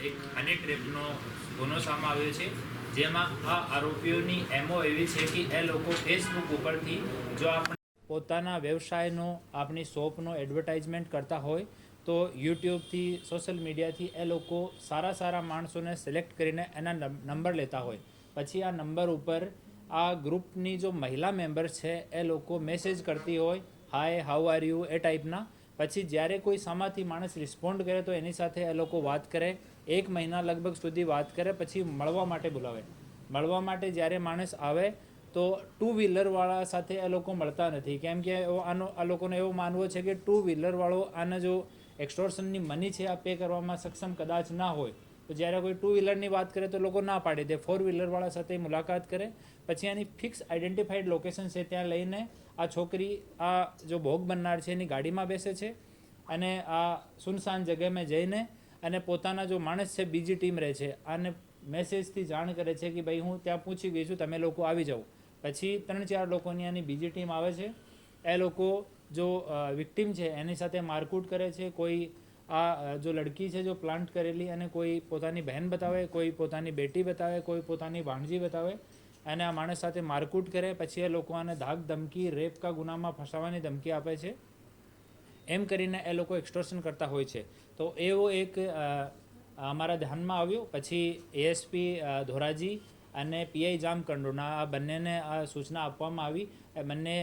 એક હની ટ્રેપનો ગુનો સામે આવ્યો છે, જેમાં આ આરોપીઓની એમઓ એવી છે કે એ લોકો ફેસબુક ઉપરથી જો આપણે પોતાના વ્યવસાયનો આપણી શોપનો એડવર્ટાઇઝમેન્ટ કરતા હોય તો યુટ્યુબથી સોશિયલ મીડિયાથી એ લોકો સારા માણસોને સિલેક્ટ કરીને એના નંબર લેતા હોય, પછી આ નંબર ઉપર આ ગ્રુપની જો મહિલા મેમ્બર છે એ લોકો મેસેજ કરતી હોય, હાય હાઉ આર યુ એ ટાઈપના. પછી જ્યારે કોઈ સામાથી માણસ રિસ્પોન્ડ કરે તો એની સાથે એ લોકો વાત કરે, 1 મહિના લગભગ સુધી વાત કરે, પછી મળવા માટે બોલાવે. મળવા માટે જ્યારે માણસ આવે તો 2 વ્હીલરવાળા સાથે એ લોકો મળતા નથી, કેમ કે આ લોકોનો એવો માનવો છે કે 2 વ્હીલરવાળો આને જો એક્સટોર્શનની મની છે આ પે કરવામાં સક્ષમ કદાચ ના હોય તો જ્યારે કોઈ 2 વ્હીલરની વાત કરે તો લોકો ના પાડી દે, 4 વ્હીલરવાળા સાથે મુલાકાત કરે. પછી આની ફિક્સ આઈડેન્ટિફાઈડ લોકેશન છે, ત્યાં લઈને આ છોકરી આ જો ભોગ બનનાર છે એની ગાડીમાં બેસે છે અને આ સુનસાન જગ્યામાં જઈને અને પોતાના જો માણસ છે બીજી ટીમ રહે છે આને મેસેજથી જાણ કરે છે કે ભાઈ હું ત્યાં પૂછી ગઈ છું, તમે લોકો આવી જાઓ. પછી 3-4 લોકોની આની બીજી ટીમ આવે છે. એ લોકો જો વિક્ટિમ છે એની સાથે મારકૂટ કરે છે. કોઈ આ જો લડકી છે જો પ્લાન્ટ કરેલી અને કોઈ પોતાની બહેન બતાવે, કોઈ પોતાની બેટી બતાવે, કોઈ પોતાની ભાણજી બતાવે અને આ માણસ સાથે મારકૂટ કરે. પછી એ લોકો આને ધાક ધમકી, રેપ કા ગુનામાં ફસાવાની ધમકી આપે છે. એમ કરીને એ લોકો એક્સટોર્શન કરતા હોય છે. તો એવો એક અમારા ધ્યાનમાં આવ્યો. પછી એએસપી ધોરાજી અને પીઆઈ જામકંડોના આ બંનેને આ સૂચના આપવામાં આવી. એ બંને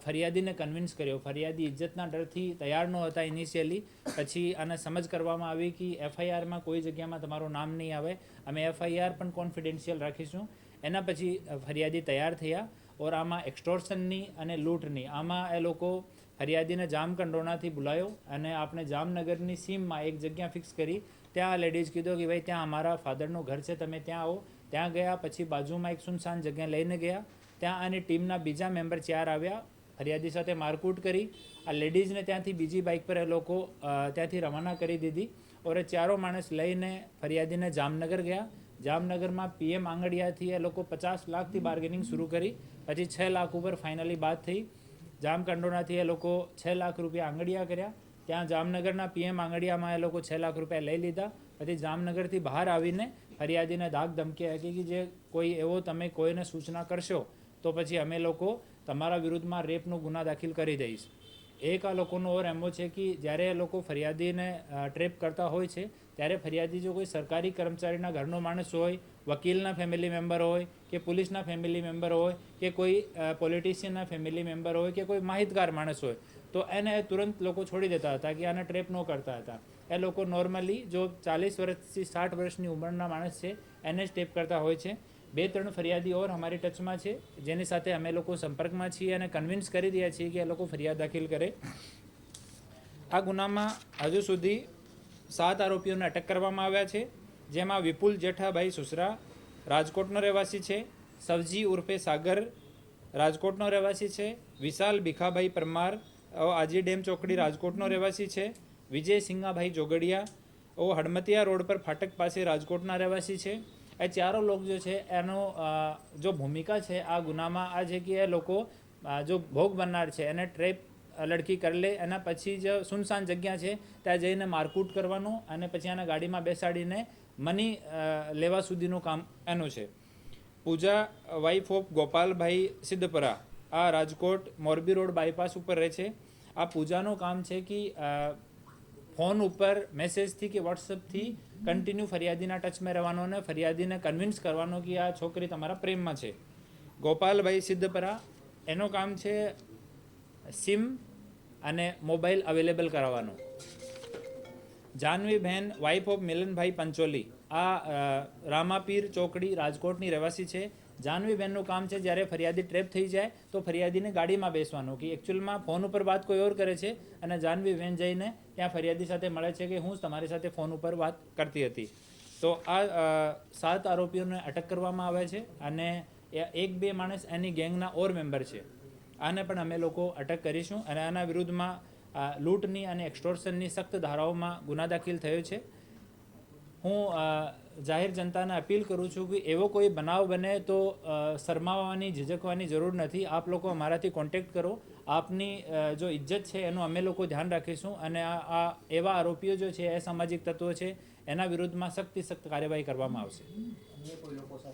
ફરિયાદીને કન્વિન્સ કર્યો. ફરિયાદી ઇજ્જતના ડરથી તૈયાર ન હતા ઇનિશિયલી. પછી આને સમજ કરવામાં આવી કે એફઆઈઆરમાં કોઈ જગ્યામાં તમારું નામ નહીં આવે, અમે એફઆઈઆર પણ કોન્ફિડેન્શિયલ રાખીશું. એના પછી ફરિયાદી તૈયાર થયા. ઓર આમાં એક્સટોર્શનની અને લૂંટની આમાં એ લોકો ફરિયાદીને જામકંડોરણાથી બોલાયો અને આપણે જામનગરની સીમમાં એક જગ્યા ફિક્સ કરી. ત્યાં લેડીઝ કીધો કે ભાઈ ત્યાં અમારા ફાધરનું ઘર છે, તમે ત્યાં આવો. ત્યાં ગયા. પછી બાજુમાં એક સુનસાન જગ્યા લઈને ગયા. ત્યાં આની ટીમના બીજા મેમ્બર 4 આવ્યા, ફરિયાદી સાથે મારકૂટ કરી. આ લેડીઝને ત્યાંથી બીજી બાઇક પર એ લોકો ત્યાંથી રવાના કરી દીધી. ઓર એ 4 માણસ લઈને ફરિયાદીને જામનગર ગયા. જામનગરમાં પીએમ આંગડિયાથી એ લોકો 50 લાખથી બાર્ગેનિંગ શરૂ કરી. પછી 6 લાખ ઉપર ફાઇનલી બાદ થઈ. જામકંડોરણાથી એ લોકો 6 લાખ રૂપિયા આંગડિયા કર્યા. ત્યાં જામનગરના પીએમ આંગડિયામાં એ લોકો 6 લાખ રૂપિયા લઈ લીધા. પછી જામનગરથી બહાર આવીને ફરિયાદીને ધાક ધમકી આપી કે જે કોઈ એવો તમે કોઈને સૂચના કરશો તો પછી અમે લોકો તમારા વિરુદ્ધમાં રેપનો ગુના દાખલ કરી દઈશ. એક આ લોકોનો ઓર એમો છે કે જ્યારે એ લોકો ફરિયાદીને ટ્રેપ કરતા હોય છે ત્યારે ફરિયાદી જો કોઈ સરકારી કર્મચારીના ઘરનો માણસ હોય, વકીલના ફેમિલી મેમ્બર હોય કે પોલીસના ફેમિલી મેમ્બર હોય કે કોઈ પોલિટિશિયનના ફેમિલી મેમ્બર હોય કે કોઈ માહિતગાર માણસ હોય તો એને તુરંત લોકો છોડી દેતા હતા કે આને ટ્રેપ ન કરતા હતા. એ લોકો નોર્મલી જો 40 વર્ષથી 60 વર્ષની ઉંમરના માણસ છે એને જ ટ્રેપ કરતા હોય છે. 2-3 ફરિયાદી ઓર અમારી ટચમાં છે જેની સાથે અમે લોકો સંપર્કમાં છીએ અને કન્વિન્સ કરી રહ્યા છીએ કે એ લોકો ફરિયાદ દાખલ કરે. આ ગુનામાં હજુ સુધી 7 આરોપીઓને અટક કરવામાં આવ્યા છે, જેમાં વિપુલ જેઠાભાઈ સુસરા રાજકોટનો રહેવાસી છે, સવજી ઉર્ફે સાગર રાજકોટનો રહેવાસી છે, વિશાલ ભીખાભાઈ પરમાર આજી ડેમ ચોકડી રાજકોટનો રહેવાસી છે, વિજય સિંગાભાઈ જોગડિયા હડમતિયા રોડ પર ફાટક પાસે રાજકોટના રહેવાસી છે. એ 4 લોકો જો છે એનો જો ભૂમિકા છે આ ગુનામાં આ છે કે એ લોકો જો ભોગ બનનાર છે એને ટ્રેપ લડકી કરી લે, એના પછી જ સુનસાન જગ્યા છે ત્યાં જઈને મારકૂટ કરવાનું અને પછી આને ગાડીમાં બેસાડીને મની લેવા સુધીનું કામ એનું છે. પૂજા વાઇફ ઓફ ગોપાલભાઈ સિદ્ધપરા આ રાજકોટ મોરબી રોડ બાયપાસ ઉપર રહે છે. આ પૂજાનું કામ છે કે ફોન ઉપર મેસેજથી કે વોટ્સઅપથી કન્ટિન્યુ ફરિયાદીના ટચમાં રહેવાનો અને ફરિયાદીને કન્વિન્સ કરવાનો કે આ છોકરી તમારા પ્રેમમાં છે. ગોપાલભાઈ સિદ્ધપરા એનું કામ છે સિમ અને મોબાઈલ અવેલેબલ કરાવવાનો. જાનવીબહેન વાઇફ ઓફ મિલનભાઈ પંચોલી આ રામાપીર ચોકડી રાજકોટની રહેવાસી છે. જાનવીબહેનનું કામ છે જ્યારે ફરિયાદી ટ્રેપ થઈ જાય તો ફરિયાદીને ગાડીમાં બેસવાનું કે એકચ્યુઅલમાં ફોન ઉપર વાત કોઈ ઓર કરે છે અને જાનવીબહેન જઈને ત્યાં ફરિયાદી સાથે મળે છે કે હું તમારી સાથે ફોન ઉપર વાત કરતી હતી. તો આ 7 આરોપીઓને અટક કરવામાં આવે છે અને 1-2 માણસ એની ગેંગના ઓર મેમ્બર છે. આને પણ અમે લોકો અટક કરીશું અને આના વિરુદ્ધમાં લૂંટની અને એક્સટોર્શનની સખ્ત ધારાઓમાં ગુના દાખલ થયો છે. હું જાહેર જનતાને અપીલ કરું છું કે એવો કોઈ બનાવ બને તો શરમાવાની ઝીઝકવાની જરૂર નથી. આપ લોકો અમારાથી કોન્ટેક્ટ કરો. આપની જો ઇજ્જત છે એનું અમે લોકો ધ્યાન રાખીશું અને આ એવા આરોપીઓ જો છે એ સામાજિક તત્વો છે એના વિરુદ્ધમાં સખ્તથી સખ્ત કાર્યવાહી કરવામાં આવશે. અન્ય કોઈ લોકો સાથે